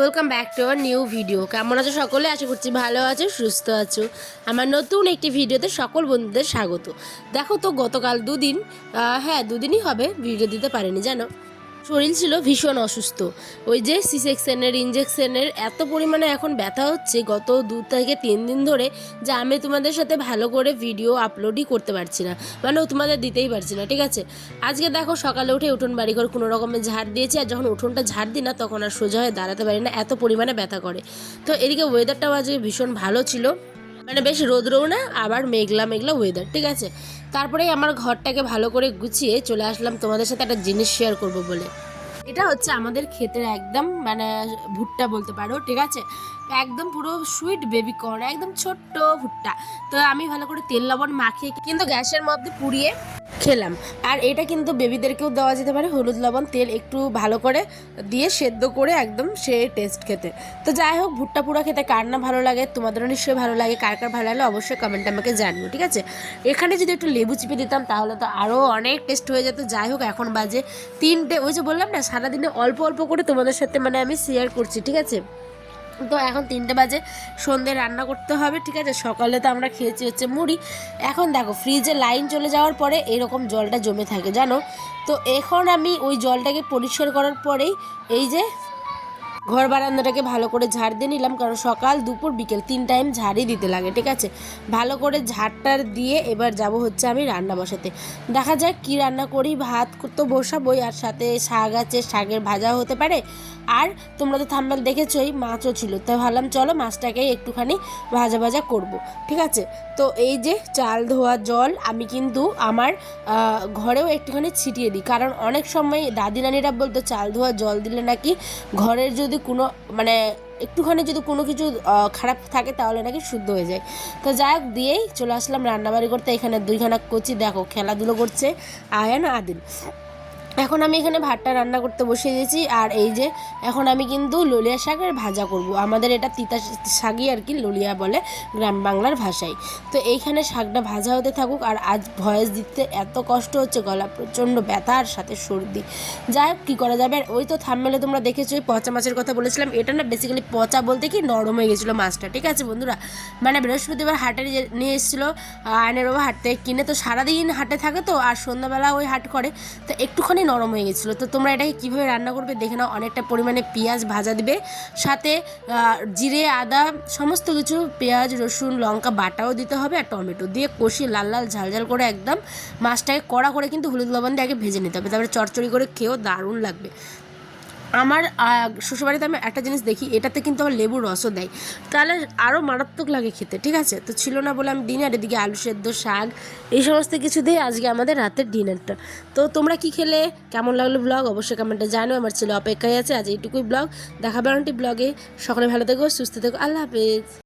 Welcome back to our new video. কেমন আছো সকলে? আশা করছি ভালো আছো, সুস্থ আছো। আমার নতুন একটি ভিডিওতে সকল বন্ধুদের স্বাগত। দেখো তো গতকাল দুদিনই হবে ভিডিও দিতে পারিনি, জানো শরীর ছিল ভীষণ অসুস্থ। ওই যে সি সেকশনের ইঞ্জেকশনের এত পরিমাণে এখন ব্যথা হচ্ছে গত 2 থেকে 3 দিন ধরে, যে আমি তোমাদের সাথে ভালো করে ভিডিও আপলোডই করতে পারছি না, মানে তোমাদের দিতেই পারছি না। ঠিক আছে, আজকে দেখো সকালে উঠে উঠোন বাড়ি করে কোনো রকমের ঝাড় দিয়েছি, আর যখন উঠোনটা ঝাড় দিই না তখন আর সোজা হয়ে দাঁড়াতে পারি না, এত পরিমাণে ব্যথা করে। তো এদিকে ওয়েদারটাও আজকে ভীষণ ভালো ছিল, মানে বেশ রোদও না, আবার মেঘলা মেঘলা ওয়েদার। ঠিক আছে, তারপরেই আমার ঘরটাকে ভালো করে গুছিয়ে চলে আসলাম তোমাদের সাথে একটা জিনিস শেয়ার করব বলে। এটা হচ্ছে আমাদের ক্ষেতের একদম মানে ভুট্টা বলতে পারো। ঠিক আছে, একদম পুরো সুইট বেবি কর্ন, একদম ছোট্ট ভুট্টা। তো আমি ভালো করে তেল লবণ মাখিয়ে কিন্তু গ্যাসের মধ্যে পুড়িয়ে খেলাম। আর এটা কিন্তু বেবিদেরকেও দেওয়া যেতে পারে, হলুদ লবণ তেল একটু ভালো করে দিয়ে সেদ্ধ করে, একদম সে টেস্ট খেতে। তো যাই হোক, ভুট্টা পুরা খেতে কার না ভালো লাগে, তোমাদেরও নিশ্চয়ই ভালো লাগে। কার কার ভালো লাগলে অবশ্যই কমেন্টে আমাকে জানিও। ঠিক আছে, এখানে যদি একটু লেবু চিপে দিতাম তাহলে তো আরও অনেক টেস্ট হয়ে যেত। যাই হোক, এখন বাজে 3টে। ওই যে বললাম না, সারাদিনে অল্প অল্প করে তোমাদের সাথে মানে আমি শেয়ার করছি। ঠিক আছে, তো এখন 3টে বাজে, সন্ধ্যে রান্না করতে হবে। ঠিক আছে, সকালে তো আমরা খেয়েছি হচ্ছে মুড়ি। এখন দেখো ফ্রিজে লাইন চলে যাওয়ার পরে এরকম জলটা জমে থাকে, জানো তো। এখন আমি ওই জলটাকে পরিষ্কার করার পরেই এই যে ঘর বারান্দাটাকে ভালো করে ঝাড় দিয়ে নিলাম, কারণ সকাল দুপুর বিকেল 3 টাইম ঝাড়ই দিতে লাগে। ঠিক আছে, ভালো করে ঝাড়টার দিয়ে এবার যাব হচ্ছে আমি রান্না বসাতে। দেখা যাক কি রান্না করি। ভাত তো বসাবোই, আর সাথে শাক আছে, শাকের ভাজাও হতে পারে। আর তোমরা তো থাম্বনেল দেখেছোই, মাছও ছিল, তাই ভাবলাম চলো মাছটাকে একটুখানি ভাজা ভাজা করব। ঠিক আছে, তো এই যে চাল ধোয়া জল আমি কিন্তু আমার ঘরেও একটুখানি ছিটিয়ে দিই, কারণ অনেক সময় দাদি নানিরা বলতো চাল ধোয়া জল দিলে নাকি ঘরের যদি কোনো মানে একটুখানি যদি কোনো কিছু খারাপ থাকে তাহলে নাকি শুদ্ধ হয়ে যায়। তো যাই হোক, দিয়েই চলে আসলাম রান্নাবাড়ি করতে। এখানে 2খানা কচি দেখো খেলাধুলো করছে, আয়ান আদিল। এখন আমি এখানে ভাতটা রান্না করতে বসিয়ে দিয়েছি। আর এই যে এখন আমি কিন্তু ললিয়া শাকের ভাজা করব। আমাদের এটা তিতা শাকই আর কি, ললিয়া বলে গ্রাম বাংলার ভাষায়। তো এইখানে শাকটা ভাজা হতে থাকুক। আর আজ ভয়েস দিতে এত কষ্ট হচ্ছে, গলা প্রচণ্ড ব্যথা আর সাথে সর্দি। যাই হোক, কী করা যাবে। আর ওই তো থাম্বনেলে তোমরা দেখেছো ওই পচা মাছের কথা বলেছিলাম। এটা না বেসিক্যালি পচা বলতে কি নরম হয়ে গেছিলো মাছটা। ঠিক আছে বন্ধুরা, মানে বৃহস্পতিবার হাটে নিয়ে এসেছিলো আয়নের বাবা হাট থেকে কিনে। তো সারাদিন হাটে থাকে তো, আর সন্ধ্যাবেলা ওই হাট করে, তো একটুখানি নরম হয়ে গেছিলো। তো তোমরা এটাকে কীভাবে রান্না করবে দেখে নাও। অনেকটা পরিমাণে পেঁয়াজ ভাজা দিবে, সাথে জিরে আদা সমস্ত কিছু, পেঁয়াজ রসুন লঙ্কা বাটাও দিতে হবে, আর টমেটো দিয়ে কষিয়ে লাল লাল ঝাল ঝাল করে একদম মাছটাকে কড়া করে কিন্তু হলুদ লবণ দিয়ে আগে ভেজে নিতে হবে। তারপরে চচ্চড়ি করে খেয়েও দারুণ লাগবে। আমার শ্বশুরবাড়িতে আমি একটা জিনিস দেখি, এটাতে কিন্তু আমার লেবুর রসও দেয়, তাহলে আরও মারাত্মক লাগে খেতে। ঠিক আছে, তো ছিল না বলে আমি দিই না। আর এদিকে আলু সেদ্ধ, শাক, এই সমস্ত কিছু দিয়ে আজকে আমাদের রাতের ডিনারটা। তো তোমরা কি খেলে, কেমন লাগলো ব্লগ অবশ্যই কমেন্টে জানো। আমার ছেলে অপেক্ষায় আছে। আজ এইটুকুই ব্লগ, দেখাবে আরেকটি ব্লগে। সকলে ভালো থেকো, সুস্থ থেকো, আল্লাহ হাফেজ।